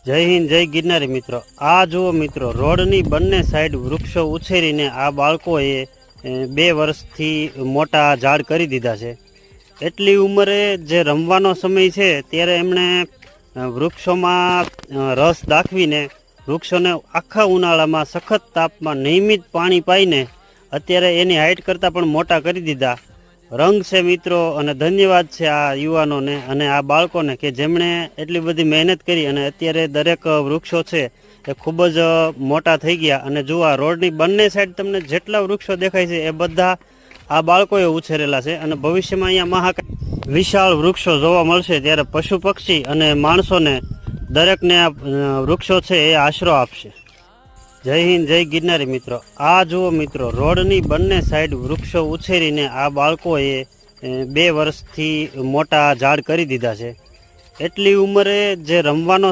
જય હિન્દ, જય ગિરનારી મિત્રો। આ જુઓ મિત્રો, રોડની બંને સાઈડ વૃક્ષો ઉછેરીને આ બાળકોએ 2 વર્ષથી મોટા ઝાડ કરી દીધા છે। એટલી ઉંમરે જે રમવાનો સમય છે ત્યારે એમણે વૃક્ષોમાં રસ દાખવીને વૃક્ષોને આખા ઉનાળામાં સખત તાપમાં નિયમિત પાણી પાઈને અત્યારે એની હાઈટ કરતાં પણ મોટા કરી દીધા। રંગ છે મિત્રો, અને ધન્યવાદ છે આ યુવાનોને અને આ બાળકોને કે જેમણે એટલી બધી મહેનત કરી અને અત્યારે દરેક વૃક્ષો છે એ ખૂબ જ મોટા થઈ ગયા। અને જુઓ, આ રોડની બંને સાઈડ તમને જેટલા વૃક્ષો દેખાય છે એ બધા આ બાળકોએ ઉછેરેલા છે અને ભવિષ્યમાં અહીંયા મહાકાય વિશાળ વૃક્ષો જોવા મળશે ત્યારે પશુ પક્ષી અને માણસોને દરેકને આ વૃક્ષો છે એ આશરો આપશે। જય હિન્દ, જય ગિરનારી મિત્રો। આ જુઓ મિત્રો, રોડની બંને સાઈડ વૃક્ષો ઉછેરીને આ બાળકોએ 2 વર્ષથી મોટા ઝાડ કરી દીધા છે। એટલી ઉંમરે જે રમવાનો